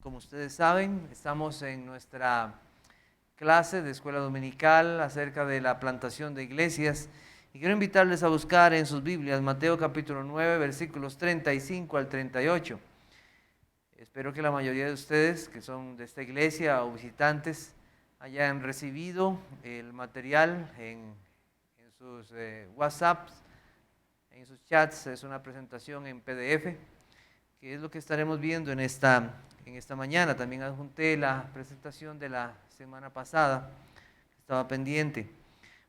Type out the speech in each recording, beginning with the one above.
Como ustedes saben, estamos en nuestra clase de escuela dominical acerca de la plantación de iglesias y quiero invitarles a buscar en sus Biblias Mateo capítulo 9 versículos 35 al 38. Espero que la mayoría de ustedes que son de esta iglesia o visitantes hayan recibido el material en sus WhatsApps, en sus chats. Es una presentación en PDF, que es lo que estaremos viendo en esta mañana. También adjunté la presentación de la semana pasada, que estaba pendiente.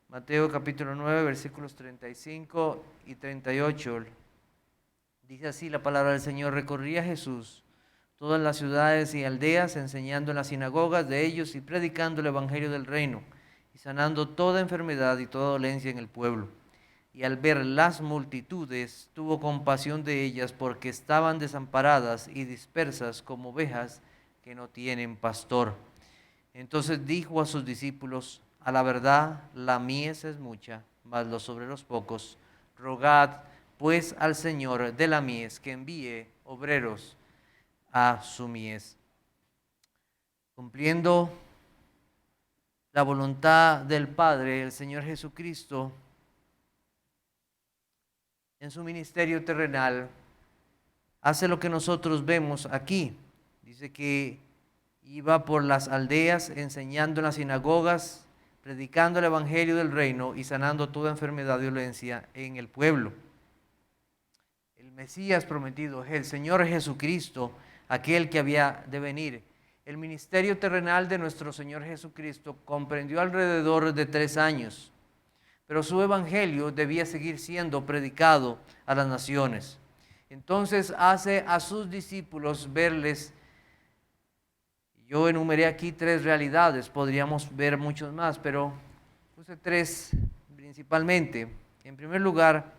Mateo capítulo 9, versículos 35 y 38. Dice así la palabra del Señor: recorría Jesús todas las ciudades y aldeas, enseñando en las sinagogas de ellos y predicando el evangelio del reino, y sanando toda enfermedad y toda dolencia en el pueblo. Y al ver las multitudes, tuvo compasión de ellas, porque estaban desamparadas y dispersas como ovejas que no tienen pastor. Entonces dijo a sus discípulos: a la verdad, la mies es mucha, mas los obreros pocos. Rogad pues al Señor de la mies que envíe obreros a su mies. Cumpliendo la voluntad del Padre, el Señor Jesucristo, en su ministerio terrenal, hace lo que nosotros vemos aquí. Dice que iba por las aldeas, enseñando en las sinagogas, predicando el evangelio del reino y sanando toda enfermedad y dolencia en el pueblo. El Mesías prometido, el Señor Jesucristo, aquel que había de venir. El ministerio terrenal de nuestro Señor Jesucristo comprendió alrededor de 3 años. Pero su evangelio debía seguir siendo predicado a las naciones. Entonces hace a sus discípulos verles. Yo enumeré aquí 3 realidades, podríamos ver muchos más, pero puse 3 principalmente. En primer lugar,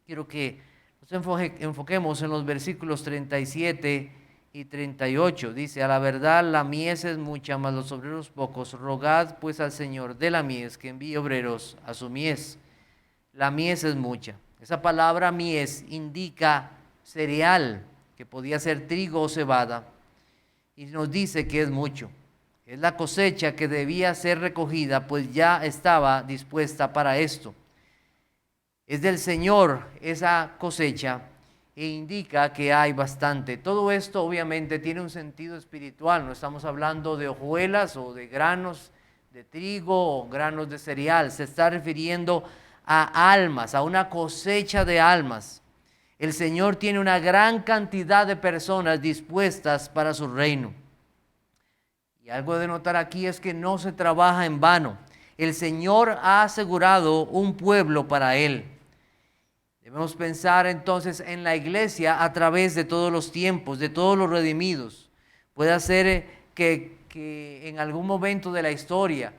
quiero que nos enfoquemos en los versículos 37 y 38. Dice: a la verdad la mies es mucha, mas los obreros pocos. Rogad pues al Señor de la mies que envíe obreros a su mies. La mies es mucha. Esa palabra mies indica cereal, que podía ser trigo o cebada, y nos dice que es mucho. Es la cosecha que debía ser recogida, pues ya estaba dispuesta para esto. Es del Señor esa cosecha e indica que hay bastante. Todo esto obviamente tiene un sentido espiritual. No estamos hablando de hojuelas o de granos de trigo o granos de cereal. Se está refiriendo a almas, a una cosecha de almas. El Señor tiene una gran cantidad de personas dispuestas para su reino. Y algo de notar aquí es que no se trabaja en vano. El Señor ha asegurado un pueblo para Él. Debemos pensar entonces en la iglesia a través de todos los tiempos, de todos los redimidos. Puede ser que en algún momento de la historia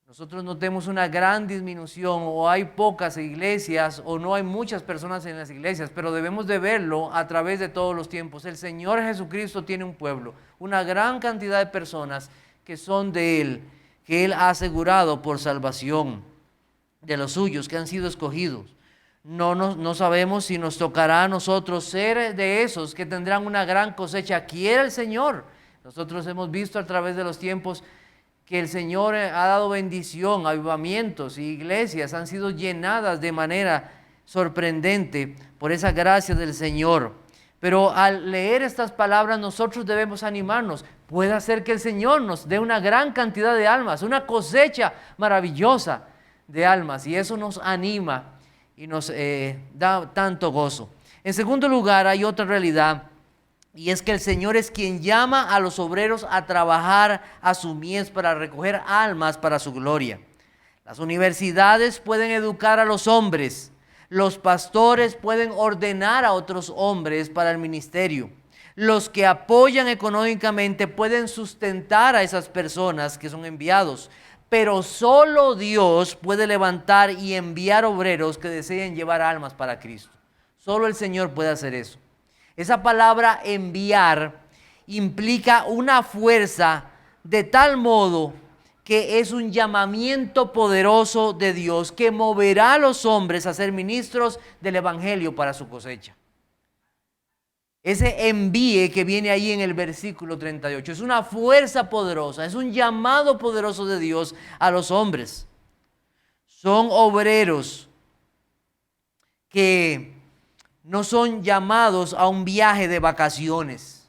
nosotros notemos una gran disminución, o hay pocas iglesias, o no hay muchas personas en las iglesias, pero debemos de verlo a través de todos los tiempos. El Señor Jesucristo tiene un pueblo, una gran cantidad de personas que son de Él, que Él ha asegurado por salvación de los suyos, que han sido escogidos. No sabemos si nos tocará a nosotros ser de esos que tendrán una gran cosecha. Quiere el Señor. Nosotros hemos visto a través de los tiempos que el Señor ha dado bendición, avivamientos, y iglesias han sido llenadas de manera sorprendente por esa gracia del Señor. Pero al leer estas palabras nosotros debemos animarnos. Puede ser que el Señor nos dé una gran cantidad de almas, una cosecha maravillosa de almas, y eso nos anima y nos da tanto gozo. En segundo lugar, hay otra realidad, y es que el Señor es quien llama a los obreros a trabajar a su mies para recoger almas para su gloria. Las universidades pueden educar a los hombres, los pastores pueden ordenar a otros hombres para el ministerio, los que apoyan económicamente pueden sustentar a esas personas que son enviados. Pero solo Dios puede levantar y enviar obreros que deseen llevar almas para Cristo. Solo el Señor puede hacer eso. Esa palabra enviar implica una fuerza de tal modo que es un llamamiento poderoso de Dios que moverá a los hombres a ser ministros del evangelio para su cosecha. Ese envíe que viene ahí en el versículo 38 es una fuerza poderosa, es un llamado poderoso de Dios a los hombres. Son obreros que no son llamados a un viaje de vacaciones.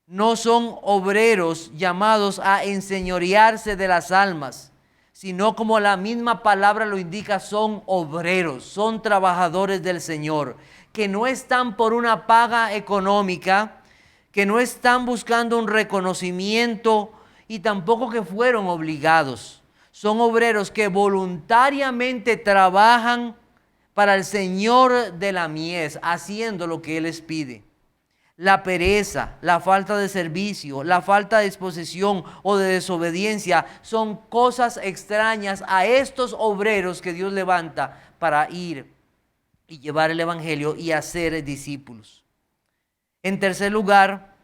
No son obreros llamados a enseñorearse de las almas, sino como la misma palabra lo indica, son obreros, son trabajadores del Señor, que no están por una paga económica, que no están buscando un reconocimiento y tampoco que fueron obligados. Son obreros que voluntariamente trabajan para el Señor de la mies, haciendo lo que Él les pide. La pereza, la falta de servicio, la falta de disposición o de desobediencia son cosas extrañas a estos obreros que Dios levanta para ir y llevar el evangelio y hacer discípulos. En tercer lugar,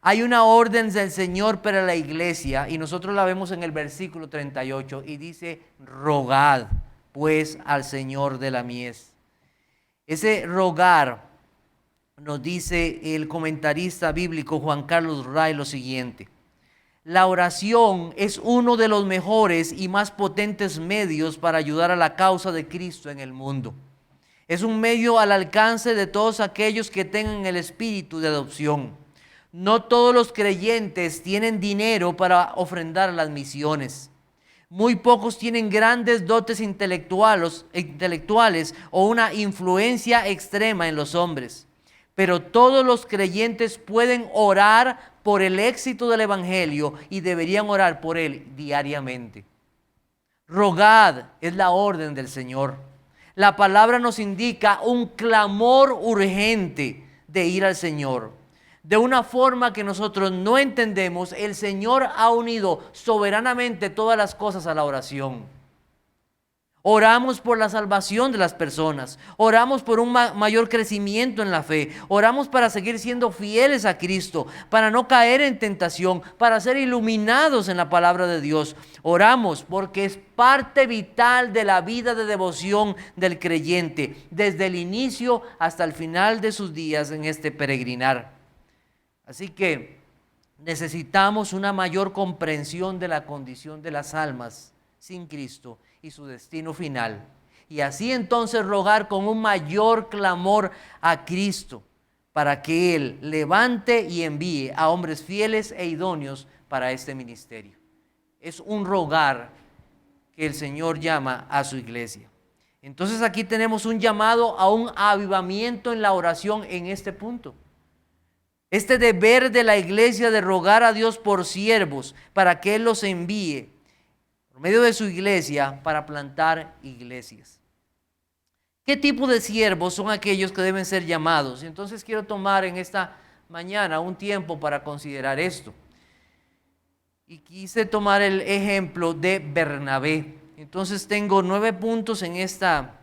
hay una orden del Señor para la iglesia y nosotros la vemos en el versículo 38 y dice: rogad pues al Señor de la mies. Ese rogar, nos dice el comentarista bíblico Juan Carlos Ray lo siguiente: la oración es uno de los mejores y más potentes medios para ayudar a la causa de Cristo en el mundo. Es un medio al alcance de todos aquellos que tengan el espíritu de adopción. No todos los creyentes tienen dinero para ofrendar a las misiones. Muy pocos tienen grandes dotes intelectuales o una influencia extrema en los hombres. Pero todos los creyentes pueden orar por el éxito del evangelio y deberían orar por él diariamente. Rogad es la orden del Señor. La palabra nos indica un clamor urgente de ir al Señor. De una forma que nosotros no entendemos, el Señor ha unido soberanamente todas las cosas a la oración. Oramos por la salvación de las personas, oramos por un mayor crecimiento en la fe, oramos para seguir siendo fieles a Cristo, para no caer en tentación, para ser iluminados en la palabra de Dios. Oramos porque es parte vital de la vida de devoción del creyente, desde el inicio hasta el final de sus días en este peregrinar. Así que necesitamos una mayor comprensión de la condición de las almas sin Cristo y su destino final. Y así entonces rogar con un mayor clamor a Cristo para que Él levante y envíe a hombres fieles e idóneos para este ministerio. Es un rogar que el Señor llama a su iglesia. Entonces aquí tenemos un llamado a un avivamiento en la oración en este punto. Este deber de la iglesia de rogar a Dios por siervos para que Él los envíe por medio de su iglesia para plantar iglesias. ¿Qué tipo de siervos son aquellos que deben ser llamados? Y entonces quiero tomar en esta mañana un tiempo para considerar esto. Y quise tomar el ejemplo de Bernabé. Entonces tengo 9 puntos en esta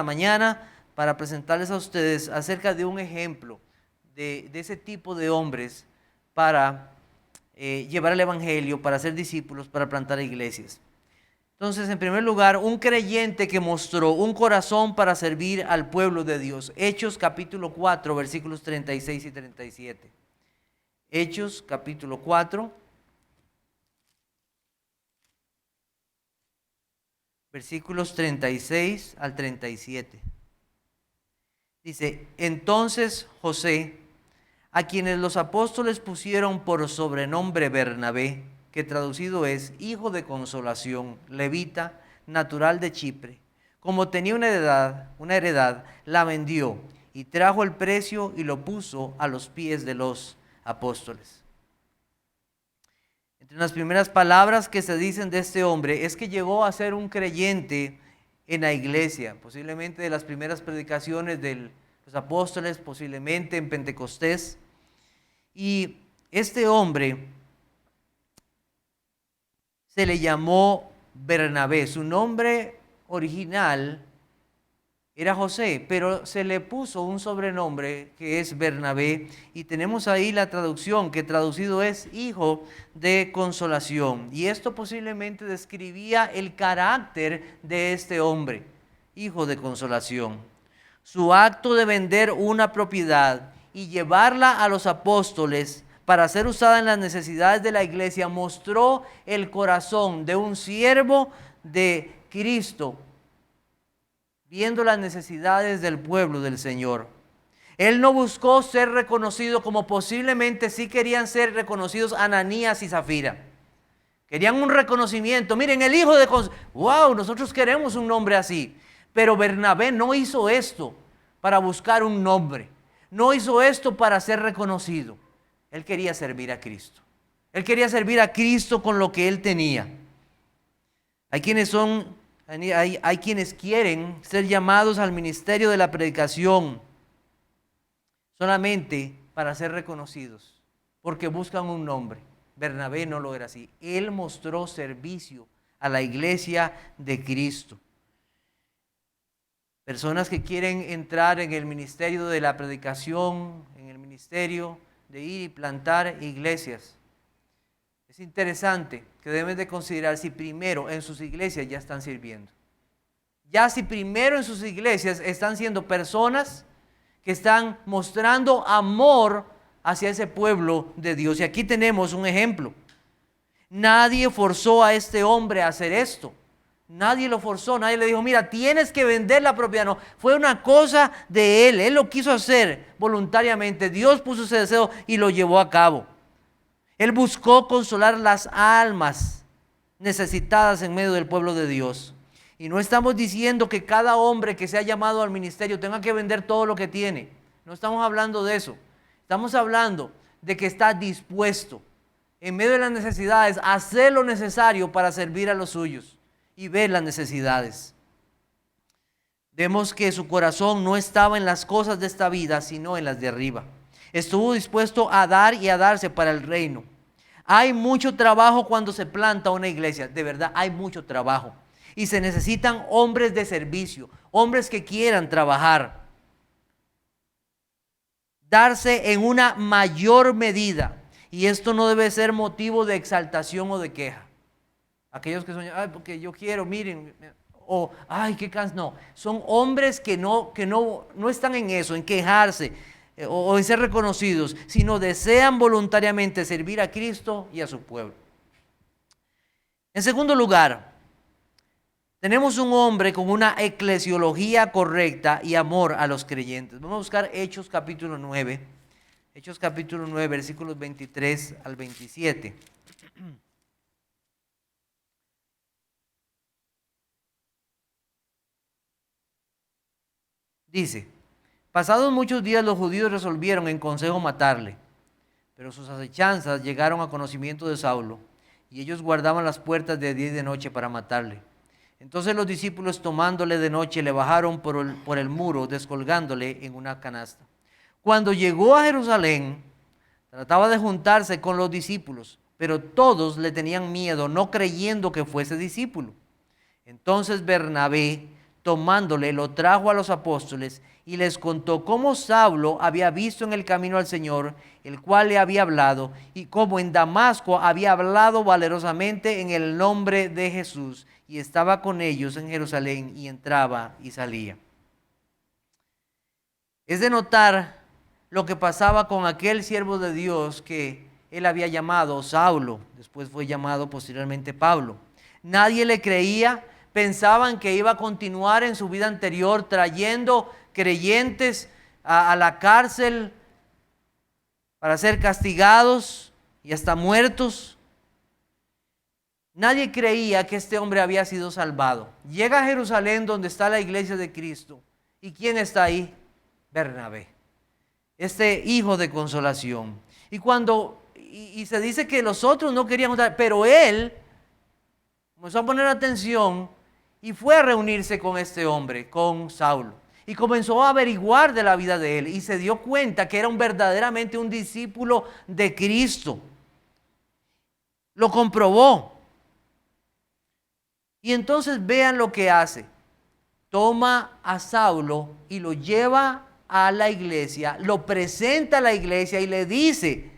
mañana para presentarles a ustedes acerca de un ejemplo de ese tipo de hombres para llevar el evangelio, para ser discípulos, para plantar iglesias. Entonces, en primer lugar, un creyente que mostró un corazón para servir al pueblo de Dios. Hechos capítulo 4, versículos 36 y 37. Hechos capítulo 4, versículos 36 al 37. Dice: entonces José, a quienes los apóstoles pusieron por sobrenombre Bernabé, que traducido es hijo de consolación, levita, natural de Chipre, como tenía una heredad, la vendió y trajo el precio y lo puso a los pies de los apóstoles. Entre las primeras palabras que se dicen de este hombre es que llegó a ser un creyente en la iglesia, posiblemente de las primeras predicaciones de los apóstoles, posiblemente en Pentecostés. Y este hombre se le llamó Bernabé. Su nombre original era José, pero se le puso un sobrenombre que es Bernabé. Y tenemos ahí la traducción, que traducido es hijo de consolación. Y esto posiblemente describía el carácter de este hombre, hijo de consolación. Su acto de vender una propiedad y llevarla a los apóstoles para ser usada en las necesidades de la iglesia, mostró el corazón de un siervo de Cristo, viendo las necesidades del pueblo del Señor. Él no buscó ser reconocido como posiblemente sí querían ser reconocidos Ananías y Zafira. Querían un reconocimiento. Miren, el hijo de... ¡Wow! Nosotros queremos un nombre así. Pero Bernabé no hizo esto para buscar un nombre. No hizo esto para ser reconocido. Él quería servir a Cristo. Él quería servir a Cristo con lo que él tenía. Hay quienes quieren ser llamados al ministerio de la predicación solamente para ser reconocidos, porque buscan un nombre. Bernabé no lo era así. Él mostró servicio a la iglesia de Cristo. Personas que quieren entrar en el ministerio de la predicación, en el ministerio de ir y plantar iglesias. Es interesante que deben de considerar si primero en sus iglesias ya están sirviendo. Ya si primero en sus iglesias están siendo personas que están mostrando amor hacia ese pueblo de Dios. Y aquí tenemos un ejemplo. Nadie forzó a este hombre a hacer esto. Nadie lo forzó, nadie le dijo, mira, tienes que vender la propiedad. No, fue una cosa de él lo quiso hacer voluntariamente. Dios puso ese deseo y lo llevó a cabo. Él buscó consolar las almas necesitadas en medio del pueblo de Dios. Y no estamos diciendo que cada hombre que sea llamado al ministerio tenga que vender todo lo que tiene. No estamos hablando de eso. Estamos hablando de que está dispuesto en medio de las necesidades a hacer lo necesario para servir a los suyos y ver las necesidades. Vemos que su corazón no estaba en las cosas de esta vida, sino en las de arriba. Estuvo dispuesto a dar y a darse para el reino. Hay mucho trabajo cuando se planta una iglesia. De verdad, hay mucho trabajo. Y se necesitan hombres de servicio, hombres que quieran trabajar. Darse en una mayor medida. Y esto no debe ser motivo de exaltación o de queja. Aquellos que son, ay, porque yo quiero, miren, o ay, qué cansado. No, son hombres que no están en eso, en quejarse o en ser reconocidos, sino desean voluntariamente servir a Cristo y a su pueblo. En segundo lugar, tenemos un hombre con una eclesiología correcta y amor a los creyentes. Vamos a buscar Hechos capítulo 9. Hechos capítulo 9, versículos 23 al 27. Dice, pasados muchos días los judíos resolvieron en consejo matarle, pero sus acechanzas llegaron a conocimiento de Saulo, y ellos guardaban las puertas de día y de noche para matarle. Entonces los discípulos, tomándole de noche, le bajaron por el muro, descolgándole en una canasta. Cuando llegó a Jerusalén, trataba de juntarse con los discípulos, pero todos le tenían miedo, no creyendo que fuese discípulo. Entonces Bernabé, tomándole, lo trajo a los apóstoles y les contó cómo Saulo había visto en el camino al Señor, el cual le había hablado, y cómo en Damasco había hablado valerosamente en el nombre de Jesús, y estaba con ellos en Jerusalén, y entraba y salía. Es de notar lo que pasaba con aquel siervo de Dios que él había llamado Saulo, después fue llamado posteriormente Pablo. Nadie le creía. Pensaban que iba a continuar en su vida anterior trayendo creyentes a la cárcel para ser castigados y hasta muertos. Nadie creía que este hombre había sido salvado. Llega a Jerusalén, donde está la iglesia de Cristo. ¿Y quién está ahí? Bernabé, este hijo de consolación. Y se dice que los otros no querían juntar, pero él comenzó a poner atención y fue a reunirse con este hombre, con Saulo. Y comenzó a averiguar de la vida de él. Y se dio cuenta que era verdaderamente un discípulo de Cristo. Lo comprobó. Y entonces vean lo que hace. Toma a Saulo y lo lleva a la iglesia. Lo presenta a la iglesia y le dice.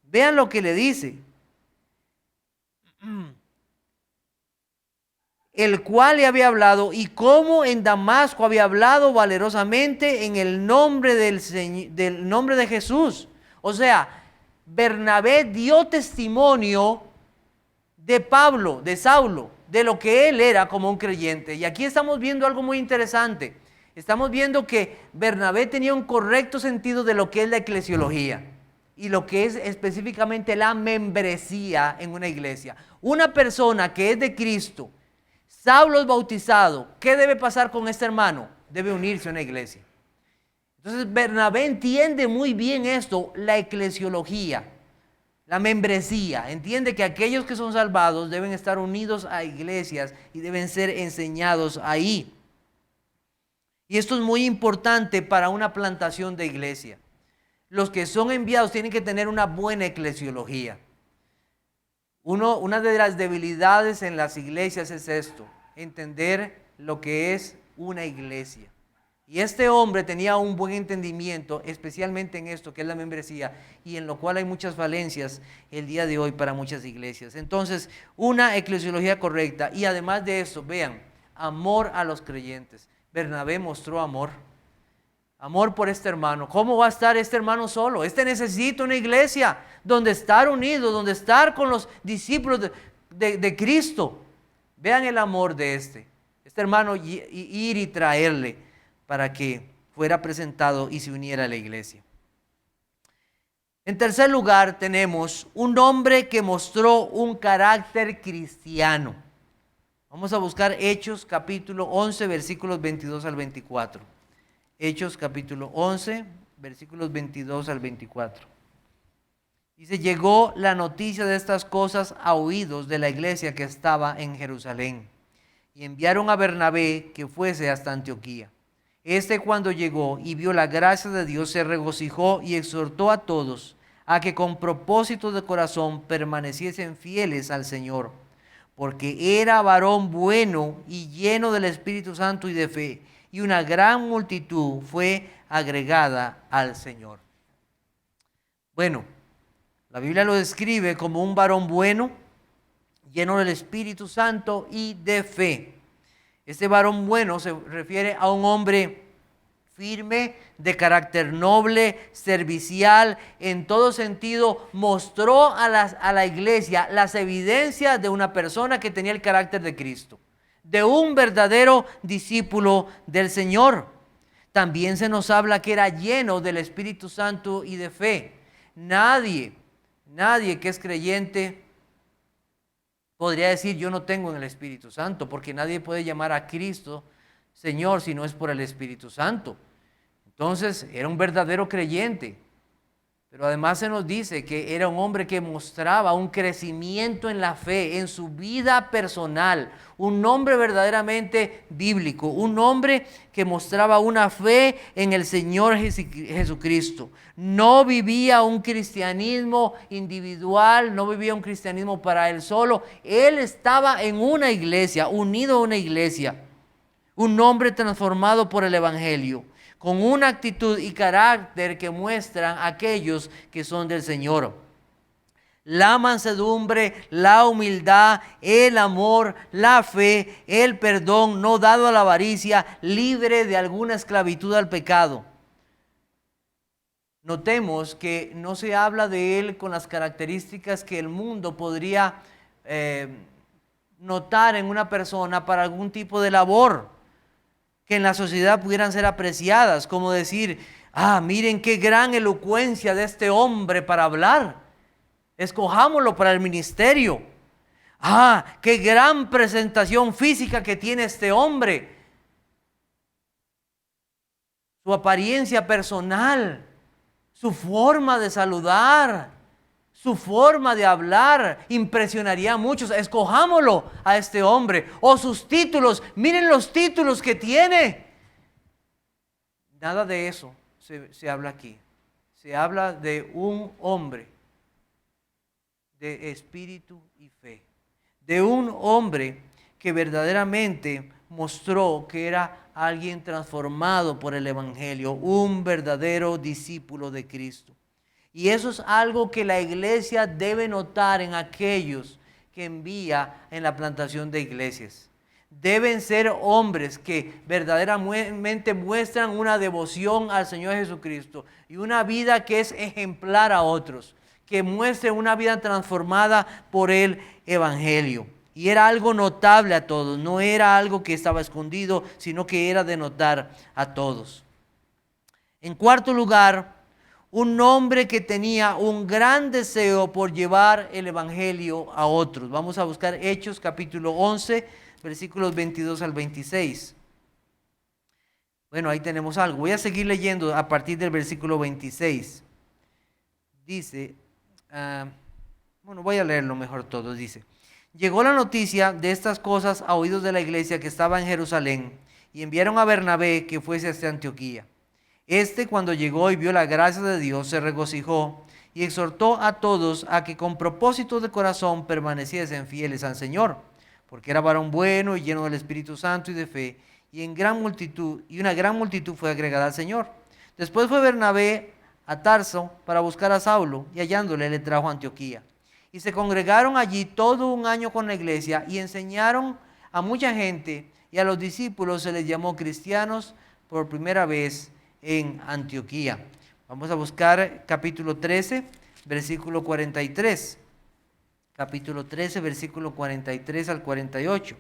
Vean lo que le dice. el cual le había hablado, y cómo en Damasco había hablado valerosamente en el nombre del nombre de Jesús. O sea, Bernabé dio testimonio de Pablo, de Saulo, de lo que él era como un creyente. Y aquí estamos viendo algo muy interesante. Estamos viendo que Bernabé tenía un correcto sentido de lo que es la eclesiología y lo que es específicamente la membresía en una iglesia. Una persona que es de Cristo, Saulo es bautizado, ¿qué debe pasar con este hermano? Debe unirse a una iglesia. Entonces Bernabé entiende muy bien esto, la eclesiología, la membresía. Entiende que aquellos que son salvados deben estar unidos a iglesias y deben ser enseñados ahí. Y esto es muy importante para una plantación de iglesia. Los que son enviados tienen que tener una buena eclesiología. Una de las debilidades en las iglesias es esto, entender lo que es una iglesia. Y este hombre tenía un buen entendimiento, especialmente en esto que es la membresía, y en lo cual hay muchas falencias el día de hoy para muchas iglesias. Entonces, una eclesiología correcta, y además de eso, vean, amor a los creyentes. Bernabé mostró amor por este hermano. ¿Cómo va a estar este hermano solo? Este necesita una iglesia donde estar unido, donde estar con los discípulos de Cristo. Vean el amor de este hermano, ir y traerle para que fuera presentado y se uniera a la iglesia. En tercer lugar tenemos un hombre que mostró un carácter cristiano. Vamos a buscar Hechos capítulo 11 versículos 22 al 24. Hechos capítulo 11 versículos 22 al 24. Dice, llegó la noticia de estas cosas a oídos de la iglesia que estaba en Jerusalén, y enviaron a Bernabé que fuese hasta Antioquía. Cuando llegó y vio la gracia de Dios, se regocijó y exhortó a todos a que con propósito de corazón permaneciesen fieles al Señor, porque era varón bueno y lleno del Espíritu Santo y de fe, y una gran multitud fue agregada al Señor. Bueno, la Biblia lo describe como un varón bueno, lleno del Espíritu Santo y de fe. Este varón bueno se refiere a un hombre firme, de carácter noble, servicial, en todo sentido. Mostró a la iglesia las evidencias de una persona que tenía el carácter de Cristo, de un verdadero discípulo del Señor. También se nos habla que era lleno del Espíritu Santo y de fe. Nadie que es creyente podría decir yo no tengo en el Espíritu Santo, porque nadie puede llamar a Cristo Señor si no es por el Espíritu Santo. Entonces era un verdadero creyente, pero además se nos dice que era un hombre que mostraba un crecimiento en la fe, en su vida personal, un hombre verdaderamente bíblico, un hombre que mostraba una fe en el Señor Jesucristo. No vivía un cristianismo individual, no vivía un cristianismo para él solo. Él estaba en una iglesia, unido a una iglesia, un hombre transformado por el Evangelio, con una actitud y carácter que muestran aquellos que son del Señor. La mansedumbre, la humildad, el amor, la fe, el perdón, no dado a la avaricia, libre de alguna esclavitud al pecado. Notemos que no se habla de él con las características que el mundo podría notar en una persona para algún tipo de labor que en la sociedad pudieran ser apreciadas, como decir, miren qué gran elocuencia de este hombre para hablar, escojámoslo para el ministerio. Qué gran presentación física que tiene este hombre, su apariencia personal, su forma de saludar, su forma de hablar impresionaría a muchos. Escojámoslo a este hombre. O sus títulos, miren los títulos que tiene. Nada de eso se habla aquí. Se habla de un hombre de espíritu y fe, de un hombre que verdaderamente mostró que era alguien transformado por el Evangelio, un verdadero discípulo de Cristo. Y eso es algo que la iglesia debe notar en aquellos que envía en la plantación de iglesias. Deben ser hombres que verdaderamente muestran una devoción al Señor Jesucristo y una vida que es ejemplar a otros, que muestre una vida transformada por el Evangelio. Y era algo notable a todos, no era algo que estaba escondido, sino que era de notar a todos. En cuarto lugar, un hombre que tenía un gran deseo por llevar el Evangelio a otros. Vamos a buscar Hechos capítulo 11, versículos 22 al 26. Bueno, ahí tenemos algo. Voy a seguir leyendo a partir del versículo 26. Dice, voy a leerlo mejor todo. Dice: llegó la noticia de estas cosas a oídos de la iglesia que estaba en Jerusalén, y enviaron a Bernabé que fuese hasta Antioquía. Cuando llegó y vio la gracia de Dios, se regocijó y exhortó a todos a que con propósito de corazón permaneciesen fieles al Señor, porque era varón bueno y lleno del Espíritu Santo y de fe, y una gran multitud fue agregada al Señor. Después fue Bernabé a Tarso para buscar a Saulo, y hallándole le trajo a Antioquía. Y se congregaron allí todo un año con la iglesia y enseñaron a mucha gente, y a los discípulos se les llamó cristianos por primera vez en Antioquía. Vamos a buscar capítulo 13, versículo 43. Capítulo 13, versículo 43 al 48.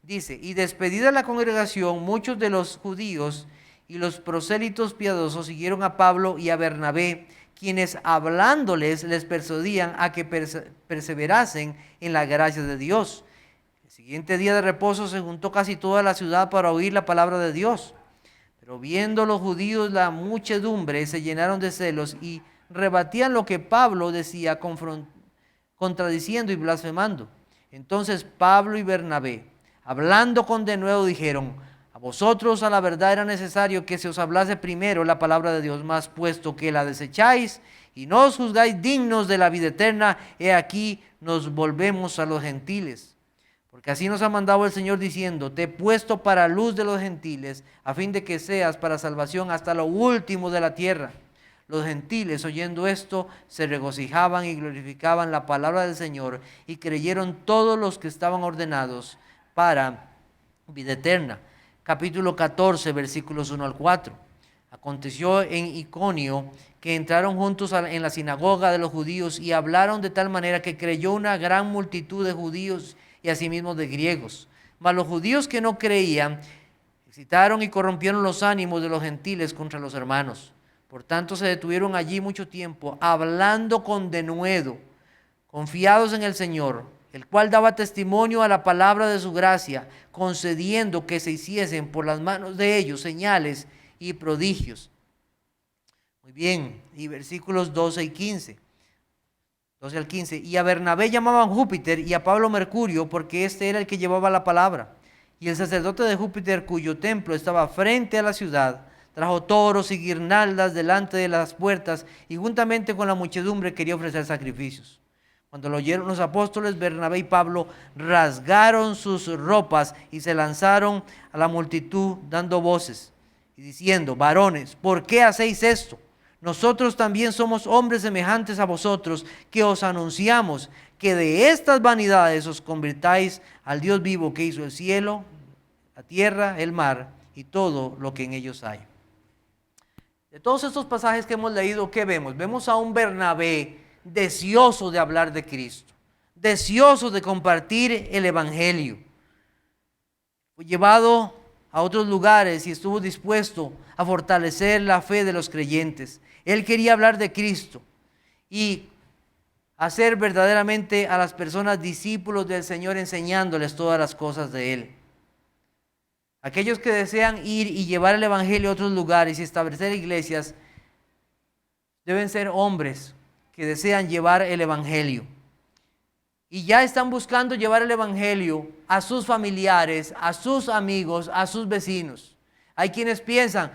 Dice: y despedida la congregación, muchos de los judíos y los prosélitos piadosos siguieron a Pablo y a Bernabé, quienes hablándoles les persuadían a que perseverasen en la gracia de Dios. El siguiente día de reposo se juntó casi toda la ciudad para oír la palabra de Dios. Pero viendo los judíos la muchedumbre, se llenaron de celos y rebatían lo que Pablo decía, contradiciendo y blasfemando. Entonces Pablo y Bernabé, hablando con denuedo, dijeron: a vosotros a la verdad era necesario que se os hablase primero la palabra de Dios, mas puesto que la desecháis y no os juzgáis dignos de la vida eterna, he aquí nos volvemos a los gentiles. Porque así nos ha mandado el Señor diciendo: te he puesto para luz de los gentiles, a fin de que seas para salvación hasta lo último de la tierra. Los gentiles, oyendo esto, se regocijaban y glorificaban la palabra del Señor, y creyeron todos los que estaban ordenados para vida eterna. Capítulo 14, versículos 1 al 4. Aconteció en Iconio que entraron juntos en la sinagoga de los judíos y hablaron de tal manera que creyó una gran multitud de judíos y asimismo de griegos. Mas los judíos que no creían excitaron y corrompieron los ánimos de los gentiles contra los hermanos. Por tanto se detuvieron allí mucho tiempo, hablando con denuedo, confiados en el Señor, el cual daba testimonio a la palabra de su gracia, concediendo que se hiciesen por las manos de ellos señales y prodigios. Muy bien, y versículos 12 y 15. 12 al 15. Y a Bernabé llamaban Júpiter y a Pablo Mercurio, porque este era el que llevaba la palabra. Y el sacerdote de Júpiter, cuyo templo estaba frente a la ciudad, trajo toros y guirnaldas delante de las puertas, y juntamente con la muchedumbre quería ofrecer sacrificios. Cuando lo oyeron los apóstoles, Bernabé y Pablo rasgaron sus ropas y se lanzaron a la multitud dando voces y diciendo: varones, ¿por qué hacéis esto? Nosotros también somos hombres semejantes a vosotros, que os anunciamos que de estas vanidades os convirtáis al Dios vivo, que hizo el cielo, la tierra, el mar y todo lo que en ellos hay. De todos estos pasajes que hemos leído, ¿qué vemos? Vemos a un Bernabé deseoso de hablar de Cristo, deseoso de compartir el Evangelio. Fue llevado a otros lugares y estuvo dispuesto a fortalecer la fe de los creyentes. Él quería hablar de Cristo y hacer verdaderamente a las personas discípulos del Señor, enseñándoles todas las cosas de Él. Aquellos que desean ir y llevar el Evangelio a otros lugares y establecer iglesias deben ser hombres que desean llevar el Evangelio. Y ya están buscando llevar el Evangelio a sus familiares, a sus amigos, a sus vecinos. Hay quienes piensan: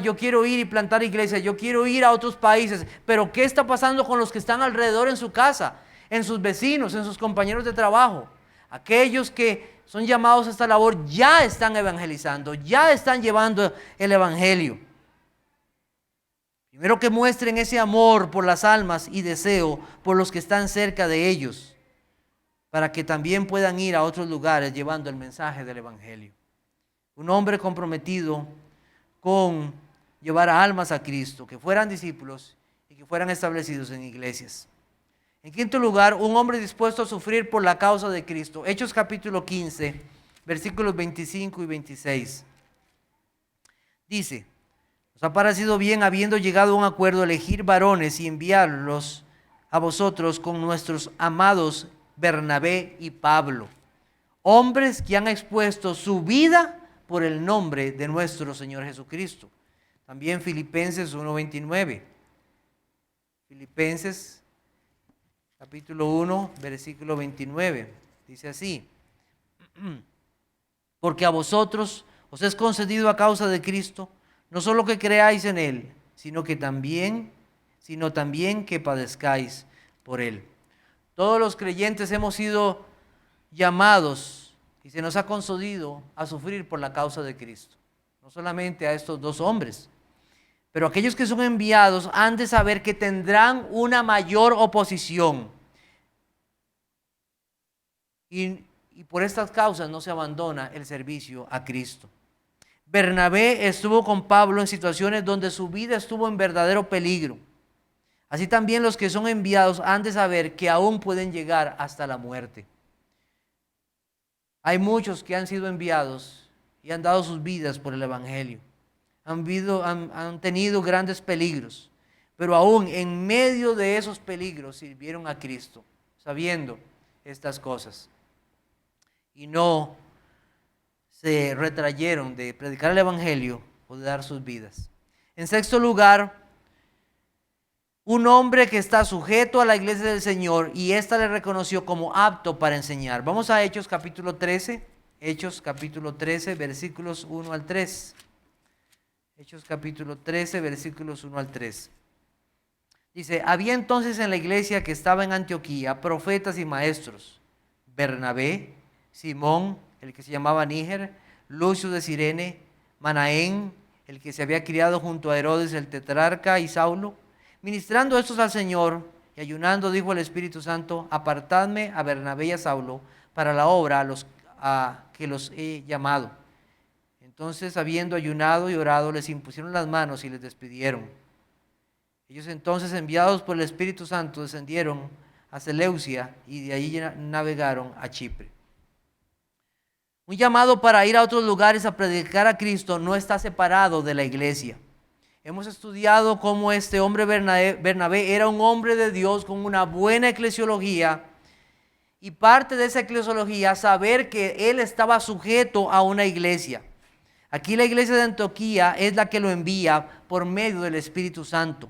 yo quiero ir y plantar iglesias, yo quiero ir a otros países, pero ¿qué está pasando con los que están alrededor en su casa, en sus vecinos, en sus compañeros de trabajo? Aquellos que son llamados a esta labor ya están evangelizando, ya están llevando el Evangelio. Primero que muestren ese amor por las almas y deseo por los que están cerca de ellos. para que también puedan ir a otros lugares llevando el mensaje del Evangelio. Un hombre comprometido con llevar almas a Cristo, que fueran discípulos y que fueran establecidos en iglesias. En quinto lugar, un hombre dispuesto a sufrir por la causa de Cristo. Hechos capítulo 15, versículos 25 y 26. Dice: nos ha parecido bien, habiendo llegado a un acuerdo, elegir varones y enviarlos a vosotros con nuestros amados Bernabé y Pablo, hombres que han expuesto su vida por el nombre de nuestro Señor Jesucristo. También Filipenses 1:29. Filipenses capítulo 1, versículo 29. Dice así: porque a vosotros os es concedido a causa de Cristo, no solo que creáis en Él, sino también que padezcáis por Él. Todos los creyentes hemos sido llamados y se nos ha concedido a sufrir por la causa de Cristo. No solamente a estos dos hombres, pero aquellos que son enviados han de saber que tendrán una mayor oposición. Y por estas causas no se abandona el servicio a Cristo. Bernabé estuvo con Pablo en situaciones donde su vida estuvo en verdadero peligro. Así también los que son enviados han de saber que aún pueden llegar hasta la muerte. Hay muchos que han sido enviados y han dado sus vidas por el Evangelio. Han tenido grandes peligros, pero aún en medio de esos peligros sirvieron a Cristo, sabiendo estas cosas. Y no se retrayeron de predicar el Evangelio o de dar sus vidas. En sexto lugar, un hombre que está sujeto a la iglesia del Señor y ésta le reconoció como apto para enseñar. Vamos a Hechos capítulo 13, versículos 1 al 3. Hechos capítulo 13, versículos 1 al 3. Dice: había entonces en la iglesia que estaba en Antioquía profetas y maestros: Bernabé, Simón, el que se llamaba Níger, Lucio de Cirene, Manaén, el que se había criado junto a Herodes el tetrarca, y Saulo. Ministrando estos al Señor y ayunando, dijo el Espíritu Santo: apartadme a Bernabé y a Saulo para la obra a que los he llamado. Entonces, habiendo ayunado y orado, les impusieron las manos y les despidieron. Ellos entonces, enviados por el Espíritu Santo, descendieron a Seleucia y de allí navegaron a Chipre. Un llamado para ir a otros lugares a predicar a Cristo no está separado de la iglesia. Hemos estudiado cómo este hombre Bernabé era un hombre de Dios con una buena eclesiología, y parte de esa eclesiología, saber que él estaba sujeto a una iglesia. Aquí la iglesia de Antioquía es la que lo envía por medio del Espíritu Santo.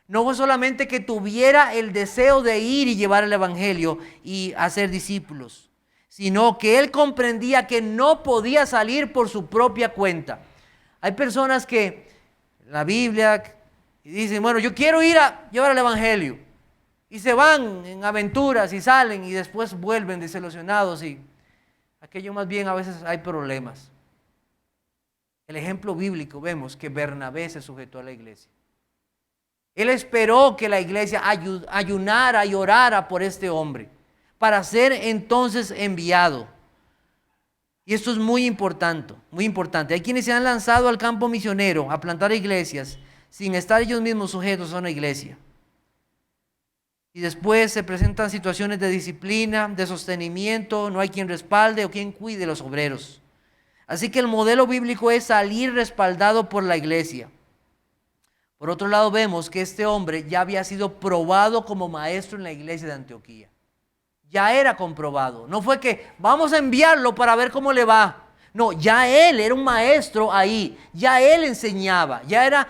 No fue solamente que tuviera el deseo de ir y llevar el Evangelio y hacer discípulos, sino que él comprendía que no podía salir por su propia cuenta. Hay personas que la Biblia y dicen: bueno, yo quiero ir a llevar el Evangelio, y se van en aventuras y salen y después vuelven desilusionados, y aquello más bien a veces hay problemas. El ejemplo bíblico, vemos que Bernabé se sujetó a la iglesia. Él esperó que la iglesia ayunara y orara por este hombre para ser entonces enviado. Y esto es muy importante, muy importante. Hay quienes se han lanzado al campo misionero a plantar iglesias sin estar ellos mismos sujetos a una iglesia. Y después se presentan situaciones de disciplina, de sostenimiento, no hay quien respalde o quien cuide los obreros. Así que el modelo bíblico es salir respaldado por la iglesia. Por otro lado, vemos que este hombre ya había sido probado como maestro en la iglesia de Antioquía. Ya era comprobado. No fue que vamos a enviarlo para ver cómo le va. No, ya él era un maestro ahí. Ya él enseñaba. Ya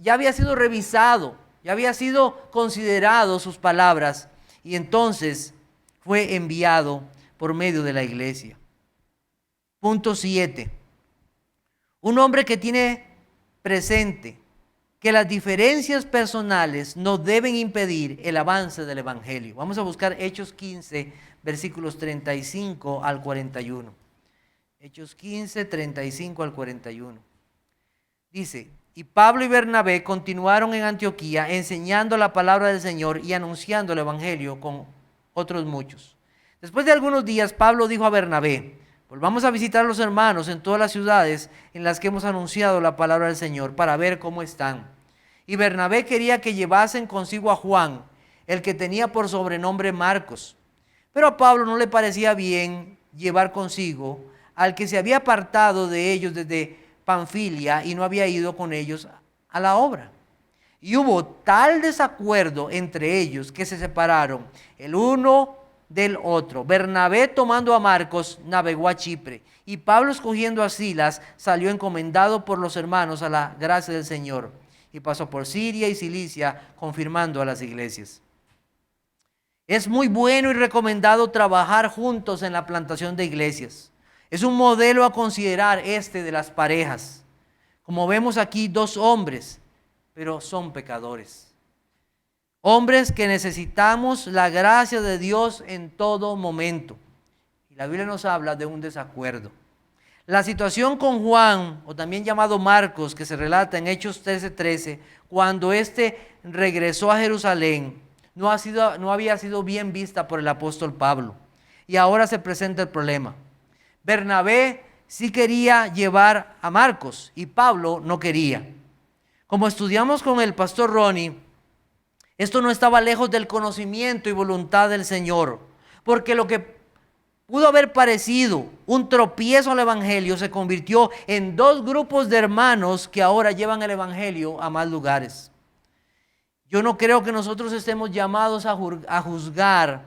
había sido revisado. Ya había sido considerado sus palabras. Y entonces fue enviado por medio de la iglesia. Punto 7. Un hombre que tiene presente que las diferencias personales no deben impedir el avance del Evangelio. Vamos a buscar Hechos 15, versículos 35 al 41. Hechos 15, 35 al 41. Dice: y Pablo y Bernabé continuaron en Antioquía enseñando la palabra del Señor y anunciando el Evangelio con otros muchos. Después de algunos días, Pablo dijo a Bernabé: volvamos a visitar a los hermanos en todas las ciudades en las que hemos anunciado la palabra del Señor, para ver cómo están. Y Bernabé quería que llevasen consigo a Juan, el que tenía por sobrenombre Marcos. Pero a Pablo no le parecía bien llevar consigo al que se había apartado de ellos desde Panfilia y no había ido con ellos a la obra. Y hubo tal desacuerdo entre ellos que se separaron el uno del otro. Bernabé, tomando a Marcos, navegó a Chipre, y Pablo, escogiendo a Silas, salió encomendado por los hermanos a la gracia del Señor, y pasó por Siria y Cilicia, confirmando a las iglesias. Es muy bueno y recomendado trabajar juntos en la plantación de iglesias. Es un modelo a considerar este de las parejas. Como vemos aquí, dos hombres, pero son pecadores. Hombres que necesitamos la gracia de Dios en todo momento. Y la Biblia nos habla de un desacuerdo. La situación con Juan, o también llamado Marcos, que se relata en Hechos 13:13, cuando éste regresó a Jerusalén, no había sido bien vista por el apóstol Pablo. Y ahora se presenta el problema. Bernabé sí quería llevar a Marcos y Pablo no quería. Como estudiamos con el pastor Ronnie, esto no estaba lejos del conocimiento y voluntad del Señor, porque lo que pudo haber parecido un tropiezo al evangelio se convirtió en dos grupos de hermanos que ahora llevan el evangelio a más lugares. Yo no creo que nosotros estemos llamados a juzgar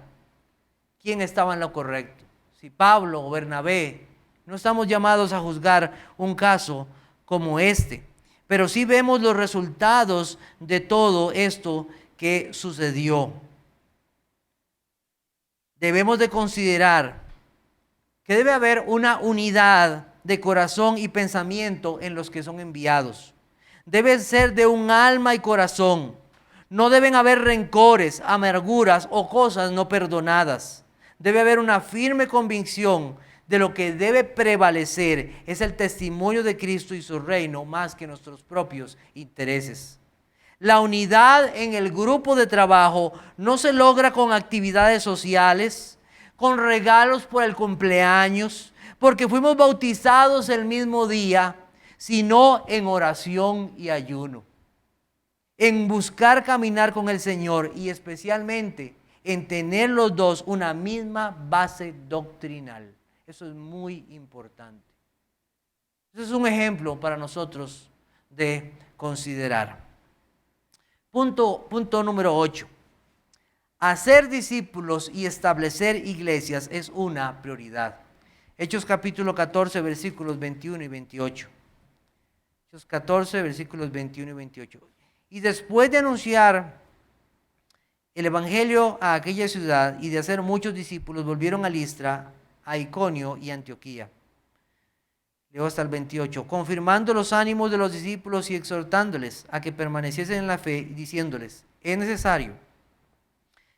quién estaba en lo correcto, si Pablo o Bernabé. No estamos llamados a juzgar un caso como este, pero sí vemos los resultados de todo esto que sucedió. Debemos de considerar que debe haber una unidad de corazón y pensamiento en los que son enviados. Debe ser de un alma y corazón. No deben haber rencores, amarguras o cosas no perdonadas. Debe haber una firme convicción de lo que debe prevalecer es el testimonio de Cristo y su reino más que nuestros propios intereses. La unidad en el grupo de trabajo no se logra con actividades sociales, con regalos por el cumpleaños, porque fuimos bautizados el mismo día, sino en oración y ayuno, en buscar caminar con el Señor y especialmente en tener los dos una misma base doctrinal. Eso es muy importante. Eso es un ejemplo para nosotros de considerar. Punto número 8. Hacer discípulos y establecer iglesias es una prioridad. Hechos capítulo 14, versículos 21 y 28. Hechos 14, versículos 21 y 28. Y después de anunciar el evangelio a aquella ciudad y de hacer muchos discípulos, volvieron a Listra, a Iconio y Antioquía. Leo hasta el 28. Confirmando los ánimos de los discípulos y exhortándoles a que permaneciesen en la fe, y diciéndoles: es necesario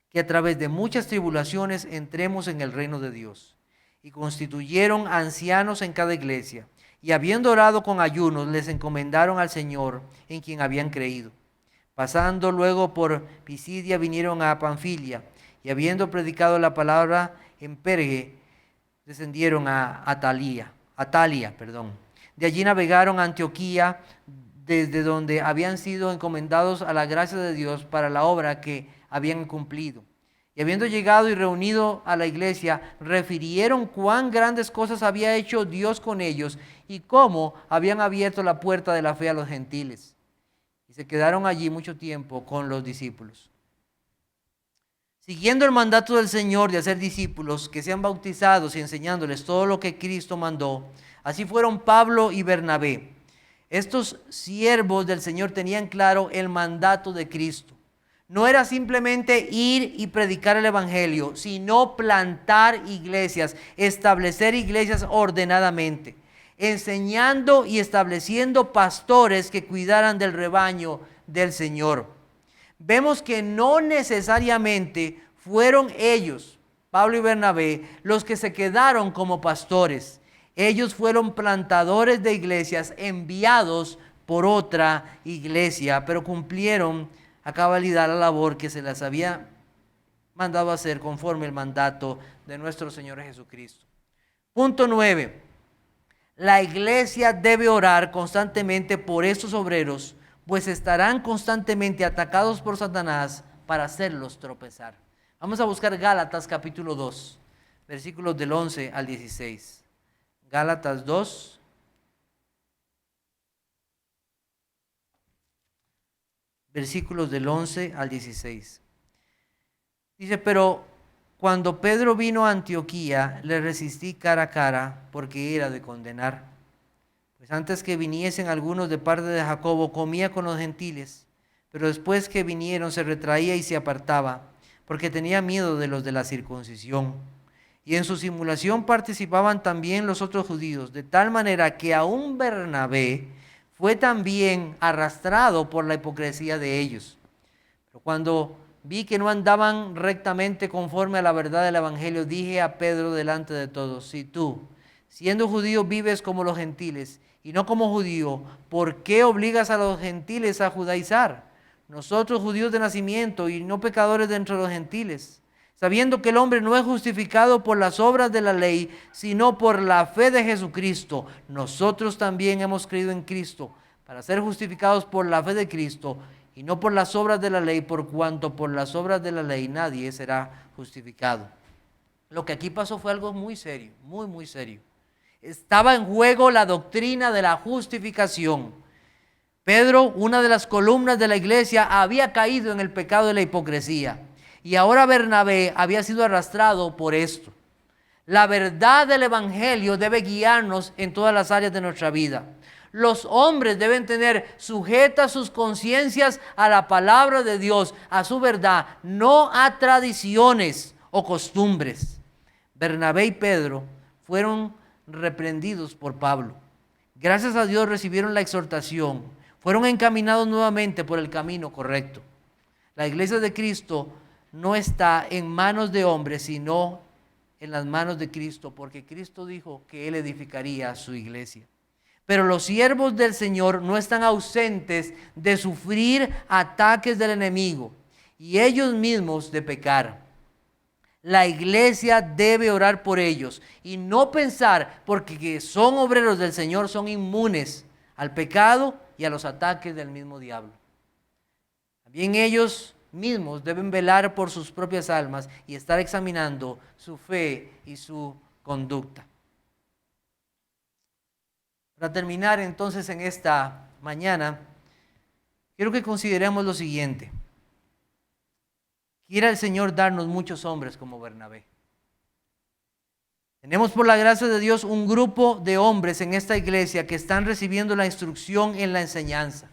que a través de muchas tribulaciones entremos en el reino de Dios. Y constituyeron ancianos en cada iglesia, y habiendo orado con ayunos, les encomendaron al Señor en quien habían creído. Pasando luego por Pisidia, vinieron a Panfilia, y habiendo predicado la palabra en Perge, descendieron a Atalia. De allí navegaron a Antioquía, desde donde habían sido encomendados a la gracia de Dios para la obra que habían cumplido. Y habiendo llegado y reunido a la iglesia, refirieron cuán grandes cosas había hecho Dios con ellos y cómo habían abierto la puerta de la fe a los gentiles. Y se quedaron allí mucho tiempo con los discípulos. Siguiendo el mandato del Señor de hacer discípulos que sean bautizados y enseñándoles todo lo que Cristo mandó, así fueron Pablo y Bernabé. Estos siervos del Señor tenían claro el mandato de Cristo. No era simplemente ir y predicar el evangelio, sino plantar iglesias, establecer iglesias ordenadamente, enseñando y estableciendo pastores que cuidaran del rebaño del Señor. Vemos que no necesariamente fueron ellos, Pablo y Bernabé, los que se quedaron como pastores. Ellos fueron plantadores de iglesias enviados por otra iglesia, pero cumplieron a cabalidad la labor que se les había mandado a hacer conforme el mandato de nuestro Señor Jesucristo. Punto 9. La iglesia debe orar constantemente por estos obreros, pues estarán constantemente atacados por Satanás para hacerlos tropezar. Vamos a buscar Gálatas capítulo 2, versículos del 11 al 16. Gálatas 2. Versículos del 11 al 16. Dice, pero cuando Pedro vino a Antioquía, le resistí cara a cara, porque era de condenar. Pues antes que viniesen algunos de parte de Jacobo, comía con los gentiles, pero después que vinieron se retraía y se apartaba, porque tenía miedo de los de la circuncisión. Y en su simulación participaban también los otros judíos, de tal manera que aún Bernabé fue también arrastrado por la hipocresía de ellos. Pero cuando vi que no andaban rectamente conforme a la verdad del evangelio, dije a Pedro delante de todos, si tú, siendo judío, vives como los gentiles y no como judío, ¿por qué obligas a los gentiles a judaizar? Nosotros judíos de nacimiento y no pecadores de entre los gentiles, sabiendo que el hombre no es justificado por las obras de la ley, sino por la fe de Jesucristo. Nosotros también hemos creído en Cristo para ser justificados por la fe de Cristo y no por las obras de la ley, por cuanto por las obras de la ley nadie será justificado. Lo que aquí pasó fue algo muy serio, muy, muy serio. Estaba en juego la doctrina de la justificación. Pedro, una de las columnas de la iglesia, había caído en el pecado de la hipocresía. Y ahora Bernabé había sido arrastrado por esto. La verdad del evangelio debe guiarnos en todas las áreas de nuestra vida. Los hombres deben tener sujetas sus conciencias a la palabra de Dios, a su verdad, no a tradiciones o costumbres. Bernabé y Pedro fueron reprendidos por Pablo. Gracias a Dios recibieron la exhortación. Fueron encaminados nuevamente por el camino correcto. La iglesia de Cristo no está en manos de hombres, sino en las manos de Cristo, porque Cristo dijo que Él edificaría a su iglesia. Pero los siervos del Señor no están ausentes de sufrir ataques del enemigo y ellos mismos de pecar. La iglesia debe orar por ellos y no pensar porque son obreros del Señor son inmunes al pecado y a los ataques del mismo diablo. También ellos mismos deben velar por sus propias almas y estar examinando su fe y su conducta. Para terminar entonces en esta mañana, quiero que consideremos lo siguiente. Quiera el Señor darnos muchos hombres como Bernabé. Tenemos por la gracia de Dios un grupo de hombres en esta iglesia que están recibiendo la instrucción en la enseñanza.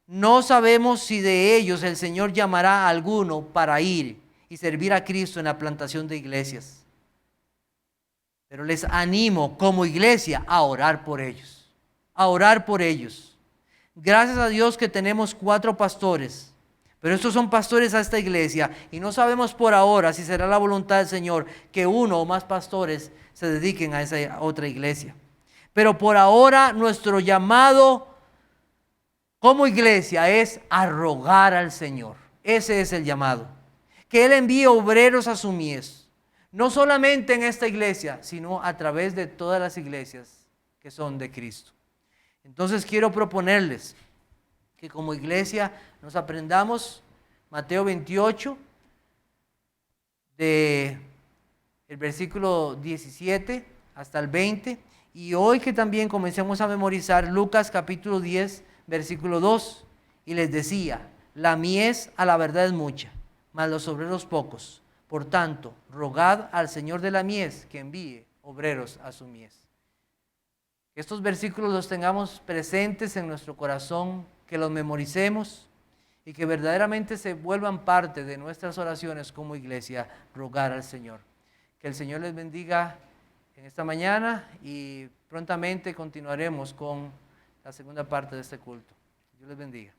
No sabemos si de ellos el Señor llamará a alguno para ir y servir a Cristo en la plantación de iglesias. Pero les animo como iglesia a orar por ellos. A orar por ellos. Gracias a Dios que tenemos 4 pastores. Pero estos son pastores a esta iglesia y no sabemos por ahora si será la voluntad del Señor que uno o más pastores se dediquen a esa otra iglesia. Pero por ahora nuestro llamado como iglesia es a rogar al Señor. Ese es el llamado. Que Él envíe obreros a su mies. No solamente en esta iglesia, sino a través de todas las iglesias que son de Cristo. Entonces quiero proponerles que como iglesia nos aprendamos Mateo 28, del versículo 17 hasta el 20, y hoy que también comencemos a memorizar Lucas capítulo 10, versículo 2, y les decía, la mies a la verdad es mucha, mas los obreros pocos. Por tanto, rogad al Señor de la mies que envíe obreros a su mies. Que estos versículos los tengamos presentes en nuestro corazón, que los memoricemos y que verdaderamente se vuelvan parte de nuestras oraciones como iglesia, rogar al Señor. Que el Señor les bendiga en esta mañana y prontamente continuaremos con la segunda parte de este culto. Dios les bendiga.